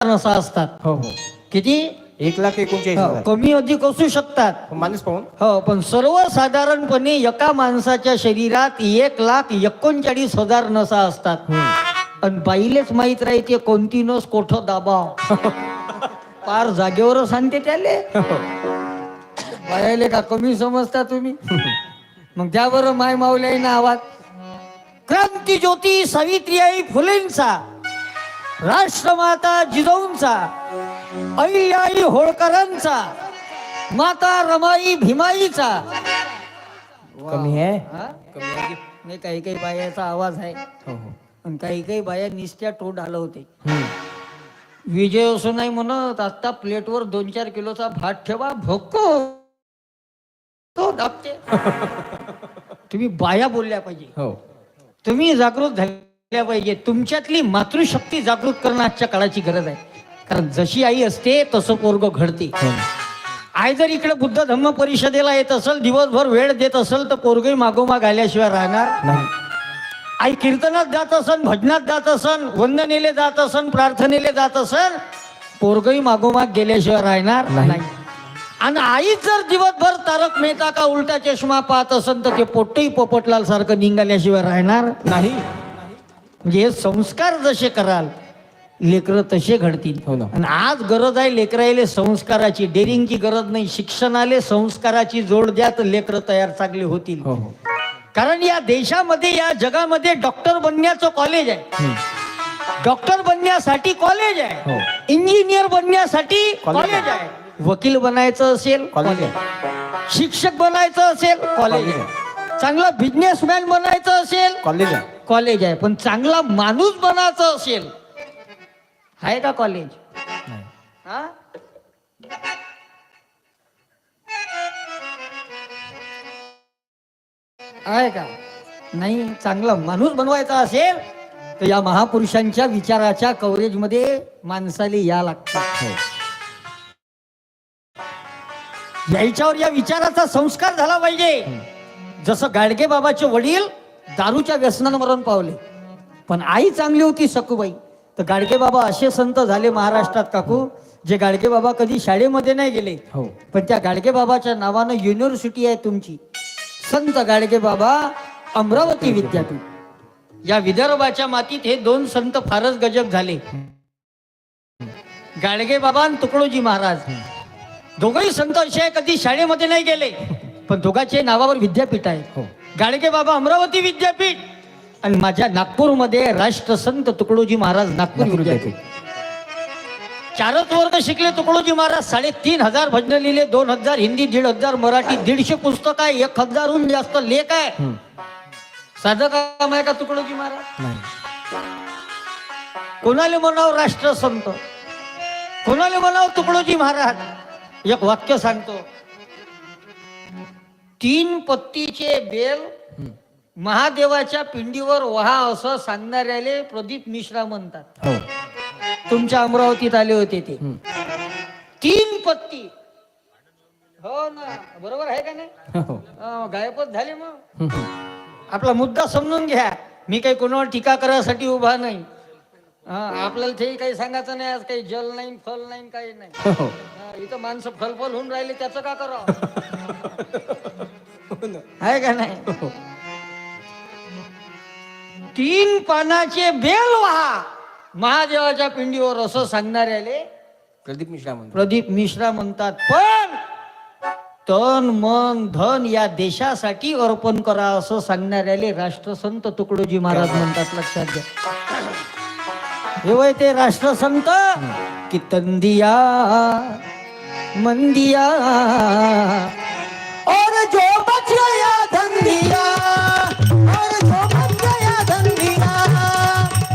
नसा असतात. हो हो किती? 1,49,000. कमी अधिक असू शकतात. माणूस पाहून हो, पण सर्वसाधारणपणे एका माणसाच्या शरीरात 1,39,000 नसा असतात. आणि बाईलेच माहित राहते कोणती नस कोठं दाबाव. पार जागेवरच सांगते त्याले. बायाले का कमी समजता तुम्ही? मग त्या बरं माय माऊली ना आवाज. क्रांती ज्योती सावित्रीबाई फुलेंचा, राष्ट्रमाता जिजाऊंचा, अहिल्याई होळकरांचा, माता रमाई भीमाईचा. कमी आहे. हा? कमी आहे. नाही, काही काही बायाचा आवाज आहे हो हो आणि काही काही बाया निस्त्या टोट आलं होते. हम्म. विजय असं नाही म्हणत, आता प्लेटवर 2-4 किलोचा भात ठेवा भोको तो दाबते. तुम्ही बाया बोलल्या पाहिजे, हो तुम्ही जागृत झाल्या पाहिजे. तुमच्यातली मातृशक्ती जागृत करणं आजच्या काळाची गरज आहे. कारण जशी आई असते तसं पोरग घडते. आई जर इकडे बुद्ध धम्म परिषदेला येत असेल, दिवसभर वेळ देत असेल, तर पोरगही मागोमाग आल्याशिवाय राहणार नाही. आई कीर्तनात जात असन, भजनात जात असन, वंदनेले जात असन, प्रार्थनेले जात असन, पोरगही मागोमाग गेल्याशिवाय राहणार नाही. आणि आईच जर दिवसभर तारक मेहता का उलटा चष्मा पाहत असन, तर ते पोट्टही पोपटलाल सारखं निघाल्याशिवाय राहणार नाही. म्हणजे हे संस्कार जसे कराल लेकरं तसे घडतील. हो ना. आणि आज गरज आहे लेकरायले संस्काराची, डेअरिंगची गरज नाही. शिक्षणाले संस्काराची जोड द्या तर लेकरं तयार चांगले होतील. हो हो कारण या देशामध्ये, या जगामध्ये डॉक्टर बनण्याचं कॉलेज आहे, डॉक्टर बनण्यासाठी कॉलेज आहे, हो. इंजिनियर बनण्यासाठी कॉलेज कॉलेज आहे, वकील बनायचं असेल कॉलेज कॉलेज, शिक्षक बनायचं असेल कॉलेज आहे, चांगला बिझनेसमॅन बनायचं असेल कॉलेज आहे. कॉलेज आहे, पण चांगला माणूस बनायचं असेल आहे का कॉलेज? नाही. हा? आहे का? नाही. चांगला माणूस बनवायचा असेल तर या महापुरुषांच्या विचाराच्या कव्हरेजमध्ये माणसाला या लागतात. हो. याच्यावर या विचाराचा संस्कार झाला पाहिजे. जसं गाडगे बाबाचे वडील दारूच्या व्यसनानं मरण पावले, पण आई चांगली होती सखूबाई. तर गाडगे बाबा असे संत झाले महाराष्ट्रात काकू, जे गाडगे बाबा कधी शाळेमध्ये नाही गेले, हो. पण त्या गाडगे बाबाच्या नावानं युनिव्हर्सिटी आहे तुमची, संत गाडगे बाबा अमरावती विद्यापीठ. या विदर्भाच्या मातीत हे 2 संत फारच गजब झाले, गाडगे बाबा आणि तुकडोजी महाराज. दोघंही संत असे आहे कधी शाळेमध्ये नाही गेले, पण दोघांच्या नावावर विद्यापीठ आहे. हो. गाडगे बाबा अमरावती विद्यापीठ आणि माझ्या नागपूरमध्ये राष्ट्रसंत तुकडोजी महाराज नागपूर विद्यापीठ. 4च वर्ग शिकले तुकडोजी महाराज. 3,500 भजन लिहिले, 2,000 हिंदी, 1,500 मराठी, 150 पुस्तक आहे, 1,000हून जास्त लेख आहे. साधं काम आहे का तुकडोजी महाराज? नाही. कोणाला म्हणावं राष्ट्रसंत, कोणाला म्हणावं तुकडोजी महाराज? एक वाक्य सांगतो. 3 पत्तीचे बेल महादेवाच्या पिंडीवर वहा असं सांगणाऱ्याले प्रदीप मिश्रा म्हणतात. हो. तुमच्या अमरावतीत आले होते ते. 3 पत्ती. हो ना, बरोबर आहे का नाही? हो. गायबच झाले. मग आपला मुद्दा समजून घ्या. मी काही कोणावर टीका करायसाठी उभा नाही. आपल्याला ते काही सांगायचं नाही. आज काही जल नाही, फल नाही, काही नाही. हो. इथं माणसं फलफल होऊन राहिले, त्याचं का करावं? आहे का नाही? 3 पानाचे बेल वहा महादेवाच्या पिंडीवर असं सांगणाऱ्याले प्रदीप मिश्रा म्हणतो. प्रदीप मिश्रा म्हणतात. पण तन मन धन या देशासाठी अर्पण करा असं सांगणाऱ्याले राष्ट्रसंत तुकडोजी महाराज म्हणतात. लक्षात घ्या. हे वय ते राष्ट्रसंत की तंदिया मंदिया और जो बच गया धंदिया, और जो बच गया धंदिया,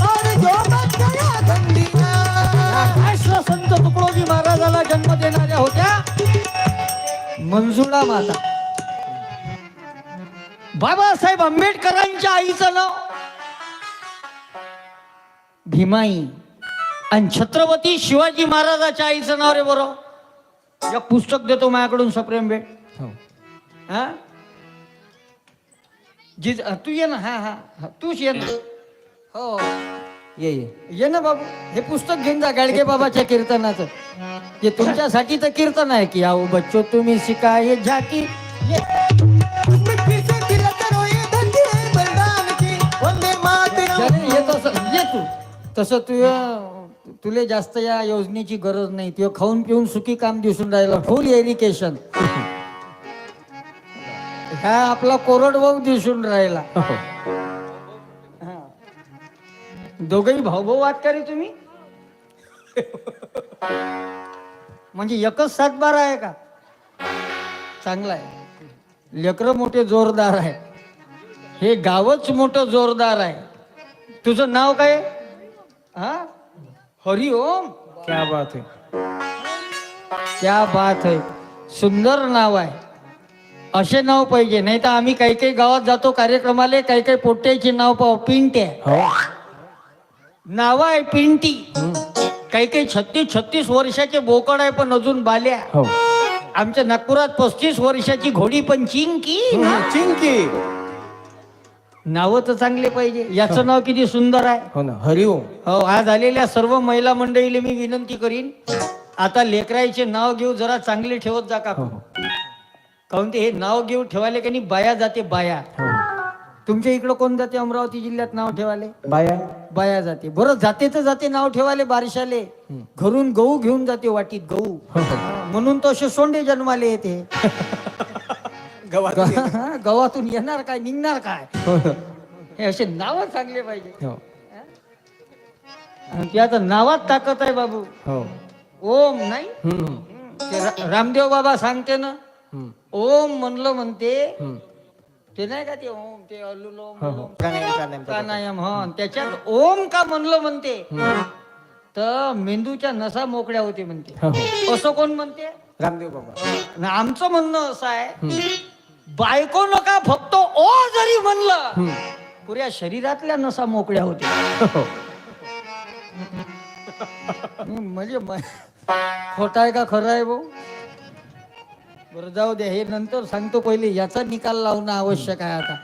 और जो बच गया धंदिया. राष्ट्रसंत तुकडोजी महाराजाला जन्म देणाऱ्या होत्या मंजुळा माता. बाबासाहेब आंबेडकरांच्या आईचं नाव भीमाई आणि छत्रपती शिवाजी महाराजाच्या आईचं नाव रे बरोबर. एक पुस्तक देतो माझ्याकडून सप्रेम भेट. हो. हा, तू ये ना. हा हा, तूच ये ना. हो, ये ये ये ना बाबू, हे पुस्तक घेऊन जा गाडगे बाबाच्या कीर्तनाचं. हे तुमच्यासाठीचं कीर्तन आहे की आओ बच्चो तुम्ही शिका हे झाकी ये. अरे, ये ये तू तसं तुले जास्त या योजनेची गरज नाही. तुझं खाऊन पिऊन सुखी काम दिसून राहिलं, फुल एरिकेशन. हा आपला कोरडवाहू दिसून राहिला. दोघही भाऊ भाऊ वाद का रे तुम्ही? म्हणजे एकच 7-12 आहे का? चांगला आहे. लेकरं मोठे जोरदार आहे, हे गावच मोठं जोरदार आहे. तुझं नाव काय? हा, हरिओम. क्या बात है. क्या बात है. सुंदर नाव आहे. असे नाव पाहिजे, नाही तर आम्ही काही काही गावात जातो कार्यक्रमाला, काही काही पोट्याची नाव पाहू. पिंट्या नाव आहे, पिंटी. काही काही 36 वर्षाचे बोकड आहे पण अजून बाल्या. आमच्या नागपुरात 35 वर्षाची घोडी पण चिंकी. चिंकी. नाव तर चांगले पाहिजे. याचं नाव किती सुंदर आहे. हो ना, हरिओम. हो, आज आलेल्या सर्व महिला मंडळीला मी विनंती करीन, आता लेकराचे नाव घेऊ जरा चांगले ठेवत जा का. काहून ते हे नाव घेऊ ठेवायला का नाही बाया जाते बाया. तुमच्या इकडं कोण जाते अमरावती जिल्ह्यात नाव ठेवाले? बाया. बाया जाते. बरं, जाते तर जाते नाव ठेवाले बारशाले. घरून गहू घेऊन जाते, वाटीत गहू. म्हणून तो असे सोंडे जन्माले येते. गावातून येणार काय, निघणार काय. हे असे नाव चांगले पाहिजे. आणि आता नावात ताकद आहे बाबू. ओम नाही, ते रामदेव बाबा सांगते ना, ओम म्हणलं म्हणते ते नाही का, ते ओम ते अनुलोम प्राणायाम. हा, त्याच्यात ओम का म्हणलं म्हणते तर मेंदूच्या नसा मोकळ्या होते म्हणते. असं कोण म्हणते? रामदेव बाबा. आमचं म्हणणं असं आहे, बायको नका फक्त ओ जरी म्हणलं पुऱ्या शरीरातल्या नसा मोकळ्या होत्या. म्हणजे खोटा आहे का खरं आहे भाऊ? बरं जाऊ दे, हे नंतर सांगतो. पहिले याचा निकाल लावणं आवश्यक आहे. आता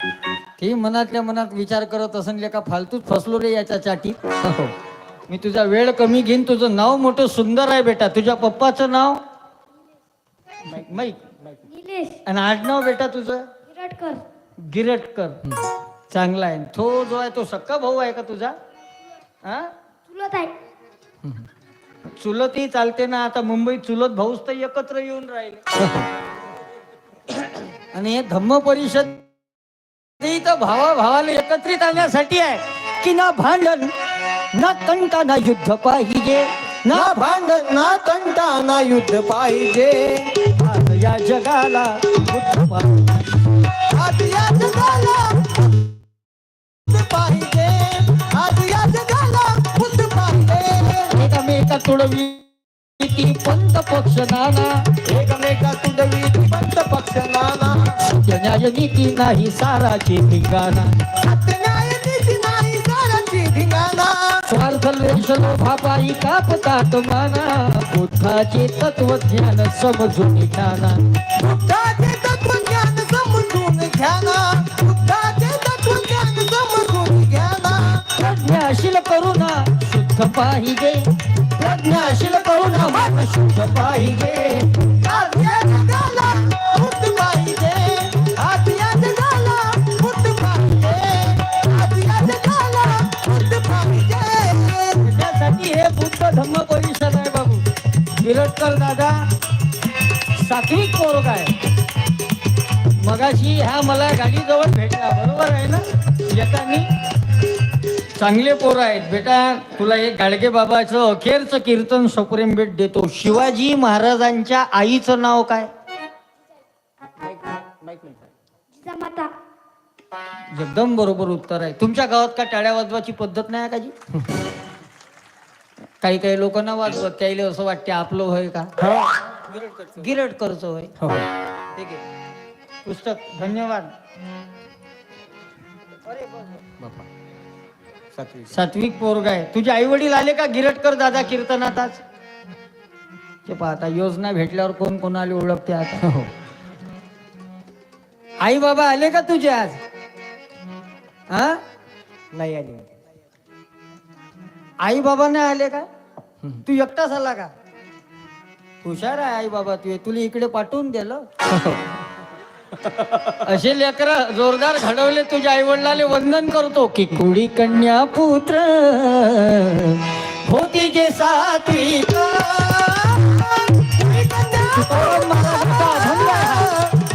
ते मनातल्या मनात विचार करत असेल का फालतूच फसलो रे याच्या चाटी. मी तुझा वेळ कमी घेईन. तुझं नाव मोठं सुंदर आहे बेटा. तुझ्या पप्पाचं नाव माईक आणि आडनाव बेटा तुझं गिरटकर. चांगला आहे. तो जो आहे तो सक्का भाऊ आहे का तुझा? हा, चुलतही चालते ना. आता मुंबईत चुलत भाऊच तर एकत्र येऊन राहिले. आणि हे धम्म परिषद तर भावाला एकत्रित आणण्यासाठी आहे की ना भांडण ना तंटा ना युद्ध पाहिजे. ना भांडण ना तंटा ना युद्ध पाहिजे. आज या जगाला बुद्ध पाहिजे. आज या जगाला बुद्ध पाहिजे. आज या जगाला बुद्ध पाहिजे. एकमेका तुडवी पंत पक्ष नाना. एकमेका तुडवी पंत पक्ष नाना. सत्य न्याय नीती नाही साराची ठिकाणा. सत्य न्याय नीती नाही साराची ठिकाणा. स्वार्थ लेश लोभापायी कापतात माना. बुद्धाचे तत्वज्ञान समजून घ्याना. बुद्धाचे तत्वज्ञान समजून घ्याना. बुद्धाचे तत्वज्ञान समजून घ्याना. प्रज्ञाशील करुणा शुद्ध पाहिजे. प्रज्ञाशील करुणा मन शुद्ध पाहिजे. आज या जगाला बुद्ध पाहिजे. आज या जगाला बुद्ध पाहिजे. आज या जगाला बुद्ध पाहिजे. त्यासाठी हे बुद्ध धम्म परिषद आहे बाबू. गिरटकर दादा सात्विक पोरगा आहे. मगाशी हा मला गाडीजवळ भेटला, बरोबर आहे ना. येतानी चांगले पोरं आहेत बेटा. तुला एक गाडगे बाबाचं अखेरचं कीर्तन सप्रेम भेट देतो. शिवाजी महाराजांच्या आईचं नाव काय? एकदम बरोबर उत्तर आहे. तुमच्या गावात का टाळ्या वाजवायची पद्धत नाही का जी? काही काही लोकांना वाजवत, त्याला असं वाटते आपलं होय का. गिरटकरचं होय. ठीक आहे. पुस्तक धन्यवाद. सात्विक पोरगा आहे. तुझे आई वडील आले का गिरटकर दादा कीर्तनात आज? ते पाहता योजना भेटल्यावर कोण कोणाला ओळखते आता. आई बाबा आले का तुझे आज? हा, नाही आली. आई बाबा नाही आले का? तू एकटाच आला का? हुशार आहे आई बाबा तुला इकडे पाठवून दिलं. असे लेकर जोरदार घडवले तुझ्या आई वडिलाले वंदन करतो की कुडी कन्या पुत्र होती जे सात्विक.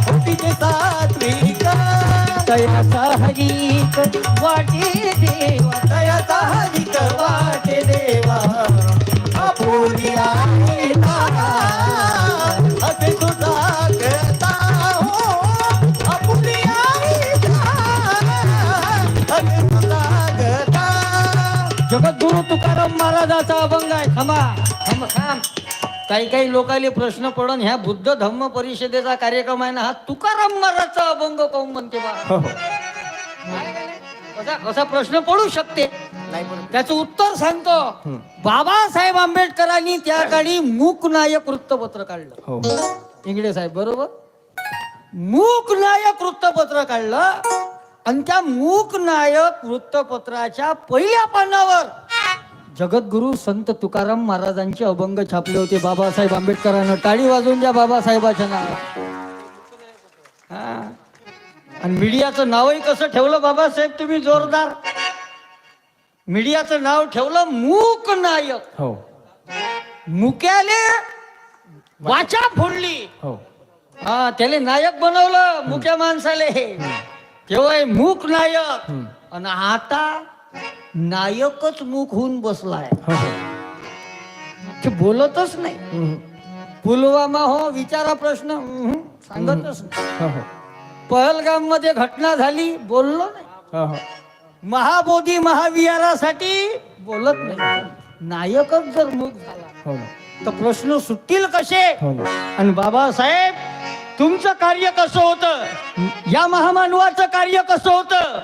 होती जे सात्विक तयाचा हरिक वाटे देवा. तयाचा हरिक वाटे देवा. आपुली आहे तारा असे तुझा करता हो. आपुली आहे तारा असे तुझा करता. जगद्गुरु तुकाराम महाराजाचा अभंग आहे. थांबा थांब थांब. काही काही लोकांना प्रश्न पडून ह्या बुद्ध धम्म परिषदेचा कार्यक्रम आहे ना, हा तुकाराम महाराजचा अभंग काऊन म्हणते बा? असा प्रश्न पडू शकते. त्याचं उत्तर सांगतो. बाबासाहेब आंबेडकरांनी त्या काळी मूकनायक वृत्तपत्र काढलं. इंगडे साहेब बरोबर. मूकनायक वृत्तपत्र काढलं आणि त्या मूकनायक वृत्तपत्राच्या पहिल्या पानावर जगद्गुरु संत तुकाराम महाराजांचे अभंग छापले होते. बाबासाहेब आंबेडकरांना टाळी वाजवून द्या बाबासाहेबाच्या नावावर. आणि मीडियाचं नावही कसं ठेवलं बाबासाहेब तुम्ही? जोरदार. मीडियाचं नाव ठेवलं मूक नायक. हो. मुक्याले वाचा फोडली. हो. हा त्याले नायक बनवलं मुक्या माणसाले. तेव्हा मूक नायक. आणि आता नायकच मूक होऊन बसलाय. ते बोलतच नाही. पुलवामा हो विचारा प्रश्न सांगतच नाही. पहलगाम मध्ये घटना झाली बोललो नाही. महाबोधी महाविहारासाठी बोलत नाही. नायकच जर मूक झाला तर प्रश्न सुटतील कसे? आणि बाबासाहेब तुमचं कार्य कसं होतं? या महामानवाचं कार्य कसं होतं?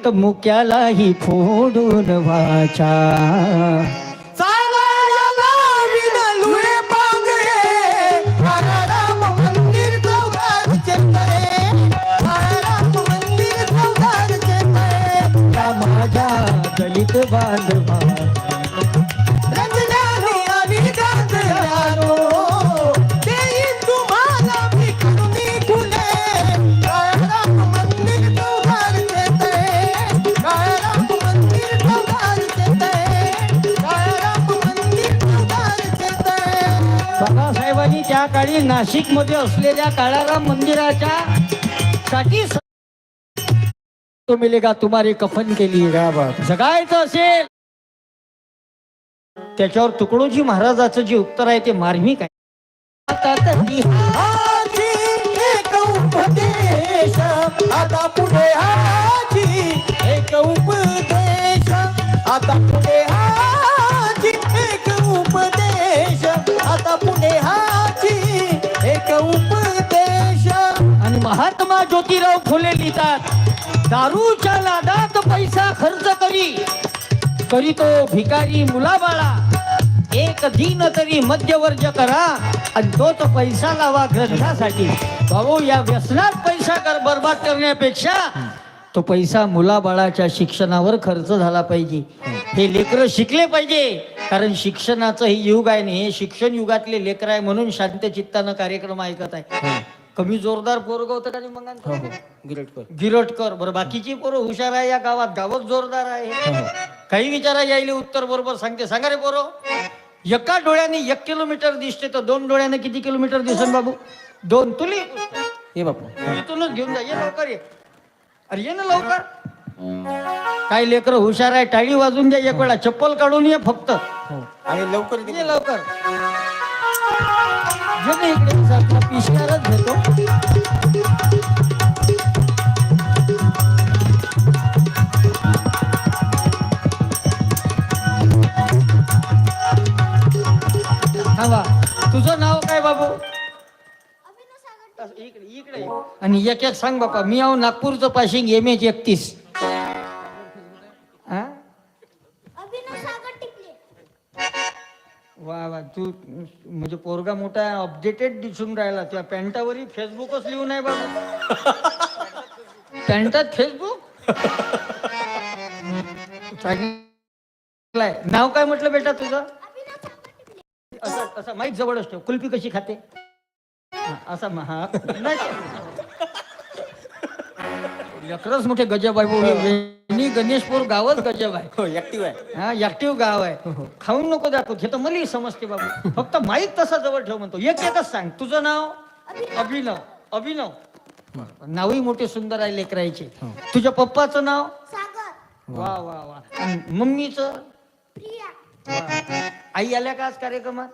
तर मुक्यालाही फोडून वाचा. माझ्या दलित बांधवा बाबासाहेबांनी त्या काळी नाशिक मध्ये असलेल्या काळाराम मंदिराच्या साठी तो मिलेगा तुम्हारी कफन केली. जगायचं असेल त्याच्यावर तुकडोजी महाराजाचं जे उत्तर आहे ते मार्मिक आहे. एक उपदेश आता पुढे हाची. एक उपदेश आता पुढे हाची. एक उपदेश आता पुढे हाची. एक उपदेश. आणि महात्मा ज्योतिराव फुले लिहितात दारूच्या नादात पैसा खर्च करी तो भिकारी मुलाबाळा. एक दिन तरी मध्यवर्ज करा आणि तोच पैसा लावा ग्रंथासाठी. भाऊ या व्यसनात पैसा बर्बाद करण्यापेक्षा तो पैसा मुलाबाळाच्या शिक्षणावर खर्च झाला पाहिजे. हे लेकरं शिकले पाहिजे. कारण शिक्षणाचं हे युग आहे. हे शिक्षण युगातले लेकर आहे म्हणून शांत चित्तानं कार्यक्रम ऐकत आहे. कमी जोरदार पोरग होतं का मग? गिरटकर. बरं बाकीची पोरं हुशार आहे या गावात. गावच जोरदार आहे. काही विचारा यायले उत्तर बरोबर सांगते. सांगा रे पोरं. एका डोळ्याने 1 किलोमीटर दिसते तर 2 डोळ्याने किती किलोमीटर दिसन बाबू? 2. तुली ये बापू इथूनच घेऊन जा. ये लवकर ये. अरे ये ना लवकर. काही लेकर हुशार आहे. टाळी वाजून द्या एक वेळा. चप्पल काढून ये फक्त. आणि लवकर ये लवकर. इकडे पिशकारच घेतो. थांबा. तुझं नाव काय बाबू? इकडे इकडे. आणि एक एक सांग बापा. मी आहो नागपूरचं पाशिंग MH 31. वा वा. तू म्हणजे पोरगा मोठा अपडेटेड दिसून राहिला. त्या पॅन्टावरही फेसबुकच लिहून आहे बाबा. पॅन्टात फेसबुक. नाव काय म्हटलं बेटा तुझं? असं असं माईक जवळच ठेव. कुल्फी कशी खाते? हा, असा हा नाही. लेकरच मोठे गजब आहे भाऊ. वेणी गणेशपूर गावच गजब आहे. हो ऍक्टिव्ह आहे. हा ऍक्टिव्ह गाव आहे. खाऊन नको दाखव. हे तर मलाही समजते बाबू. फक्त माईक तसा जवळ ठेव म्हणतो. एक एकच सांग. तुझं नाव? अभिनव. अभिनव नावही मोठे सुंदर आहे लेकरायचे. तुझ्या पप्पाचं नाव? वा वा वा. आणि मम्मीचं? वा. आई आल्या का आज कार्यक्रमात?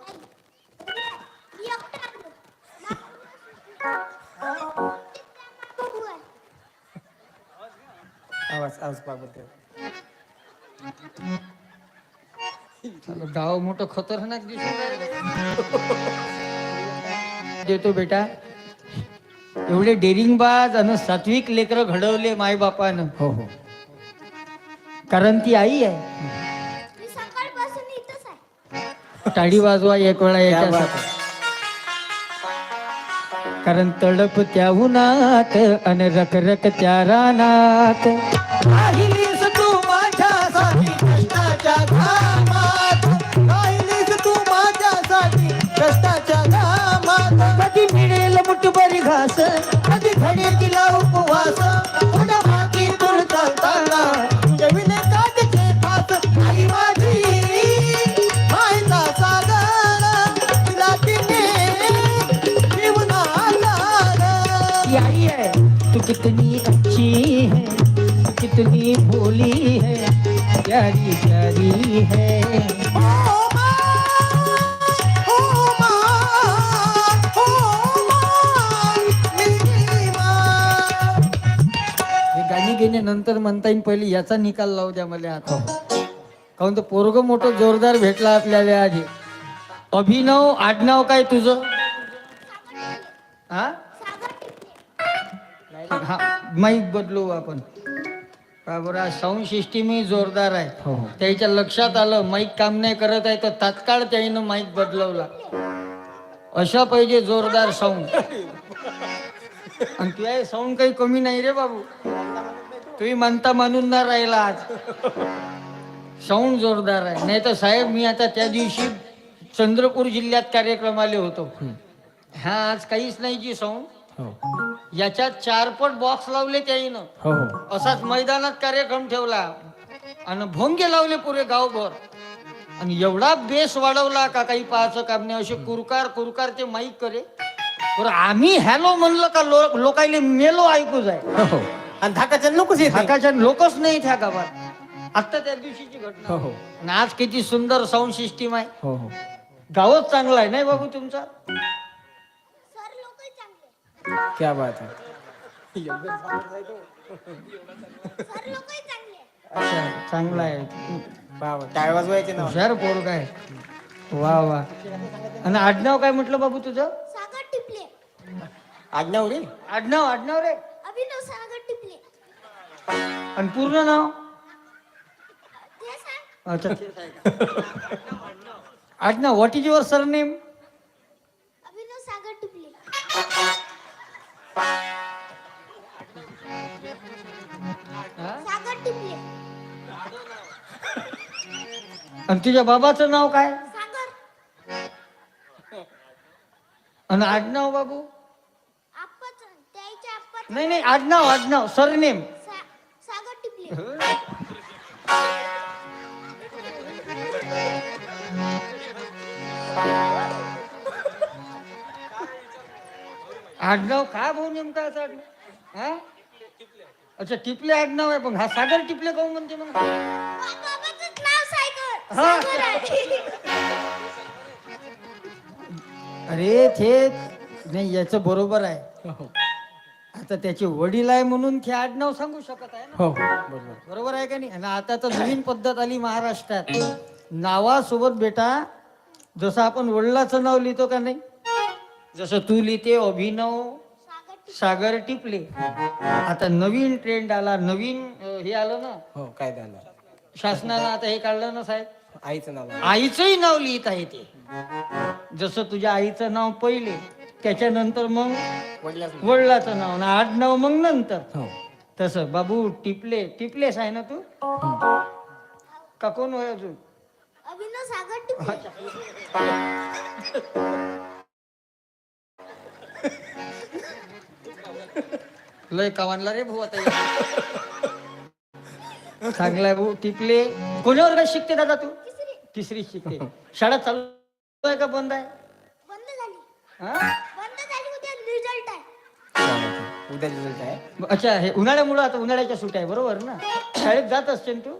आवाज बाबत गाव मोठं खतरनाक दिसून राहिलं. देतो बेटा. एवढे डेरिंगबाज आणि सात्विक लेकर घडवले माय बापानं. हो हो. कारण ती आई आहे. सकाळपासून इथंच आहे. टाळी वाजवा एक वेळा क्या याच्या बात आहे. कारण तडप त्या उन्हात आणि रखरख त्या रानात. राहिलीस तू माझ्यासाठी कष्टाच्या घामात. राहिलीस तू माझ्यासाठी कष्टाच्या घामात. कधी मिळेल मुठभरी घास, कधी घडे तिला उपवास. थोड्या मातीतून चालताना जमिने काढते फास. आई माझी मायचा सागर तिला तिने जीवन आधार. ती आई आहे. तू कितनी अच्छी है, तू कितनी भोली है, प्यारी प्यारी है. ओ माँ, ओ माँ, ओ माँ, मेरी माँ. हे गाणी घेणे नंतर म्हणता येईल. पहिले याचा निकाल लावू द्या मला आता. काहून तर पोरग मोठं जोरदार भेटला आपल्याला आधी. अभिनव आडनाव काय तुझं? हा हा माईक बदलू आपण. का बरं साऊंड सिस्टीम ही जोरदार आहे. हो हो. त्याच्या लक्षात आलं माईक काम नाही करत आहे तर तात्काळ त्यानं माईक बदलवला. अशा पाहिजे जोरदार साऊंड. आणि तुझ्या साऊंड काही कमी नाही रे बाबू. तुम्ही म्हणता मानून ना राहिला आज. साऊंड जोरदार आहे. नाही तर साहेब मी आता त्या दिवशी चंद्रपूर जिल्ह्यात कार्यक्रमाले होतो. हा आज काहीच नाही जी साऊंड. हो याच्यात 4 पट बॉक्स लावले त्याईनं. हो हो. असाच मैदानात कार्यक्रम ठेवला आणि भोंगे लावले पुरे गावभर. आणि एवढा बेस वाढवला का काही पाहायचं काम नाही. असे कुरकार कुरकार ते माईक करे. बरं आम्ही हॅलो म्हणलं का लोकायले मेलो ऐकू जाय. हो. आणि धाकाच्या लोकच येत नाही. धाकाच्या लोकच नाही त्या गावात. आता त्या दिवशीची घटना. हो हो. आणि आज किती सुंदर साऊंड सिस्टीम आहे. हो हो. गावच चांगला आहे नाही बाबू तुमचा. सर लोकही चांगले. क्या बात है. सर लोकही चांगले. अच्छा, चांगला आहे. बाबा टाळ वाजवायचे ना. हुशार पोरगा आहे. वा वा. आणि आडनाव काय म्हटलं बाबू तुझं? सागर टिपले. आज्ञा रे. आडनाव आडनाव रे. अभिनव सागर टिपले. आणि पूर्ण नाव? ते सांग. अच्छा तेच आहे का? आडनाव व्हॉट इज युअर सरनेम? अभिनव सागर टिपले. सागर टिपले. आणि तुझ्या बाबाचं नाव काय? सागर. आणि आडनाव बाबू? आप्पाच त्याच्या आप्पाच. नाही नाही आडनाव आडनाव सरनेम. सागर टिपले. आडनाव काय भाऊ नेमका असं आडनाव? हा? अच्छा टिपले आडनाव आहे. पण हा सागर टिपले काहून म्हणते मग? बाबाचं नाव सागर. हा. सागर आहे. अरे ते नाही याचं बरोबर आहे. हो आता त्याचे वडील आहे म्हणून ते आडनाव सांगू शकत आहे ना. हो. बरोबर. बरोबर आहे का नाही? आणि आता तर नवीन पद्धत आली महाराष्ट्रात. नावासोबत बेटा जसं आपण वडिलाचं नाव लिहितो का नाही, जसं तू लिहिते अभिनव सागर टिपले. आता नवीन ट्रेंड आला. नवीन हे आलं ना हो काय झालं. शासनानं. आता हे काढलं ना साहेब. आईचं नाव. आईचंही नाव लिहित आहे ते. जसं तुझ्या आईचं नाव पहिले, त्याच्यानंतर मग वडिलाचं. वडिलाचं नाव ना आडनाव मग नंतर. हो. तसं बाबू टिपले. टिपलेस आहे ना तू? का कोण होय अजून? अभिनव सागर टिपरे. लय कावानला रे भाऊ आता. चांगलाय भाऊ. टिपले कोण्या वर्गात शिकते दादा तू? तिसरी शिकते. शाळा चालू आहे का बंद आहे? बंद झाली. हा? बंद झाली, उद्या रिझल्ट आहे. उद्या रिझल्ट आहे. अच्छा, हे उन्हाळ्यामुळं आता उन्हाळ्याच्या सुट्ट्या आहे बरोबर ना? शाळेत जात असते ना तू?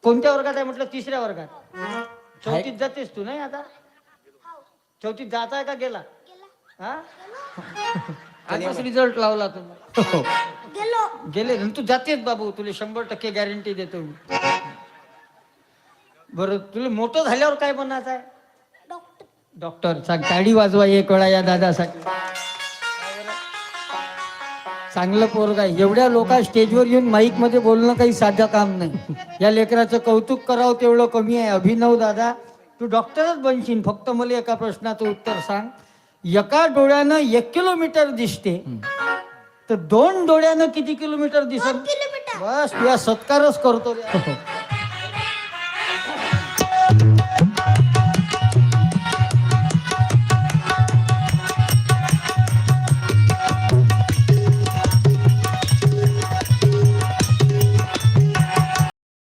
कोणत्या वर्गात आहे म्हटलं? तिसऱ्या वर्गात. चौथीत जातेस तू नाही आता? चौथीत जात आहे का गेला? गेला. हा? आजच रिझल्ट लावला तुम्ही. गेलो. गेले तू जातेस बाबू, तुला 100% गॅरंटी देतो मी. बरं, तुला मोठं झाल्यावर काय बनायचं आहे? डॉक्टर. डॉक्टर. सांग, टाळी वाजवा एक वेळा या दादासाठी. चांगलं पोरग आहे. एवढ्या लोका स्टेजवर येऊन माईक मध्ये बोलणं काही साधं काम नाही. या लेकराचं कौतुक करावं तेवढं कमी आहे. अभिनव दादा, तू डॉक्टरच बनशील. फक्त मला एका प्रश्नाचं उत्तर सांग. एका डोळ्यानं 1 किलोमीटर दिसते, तर 2 डोळ्यानं किती किलोमीटर दिसत? 2 किलोमीटर. बस तुझा सत्कारच करतो रे.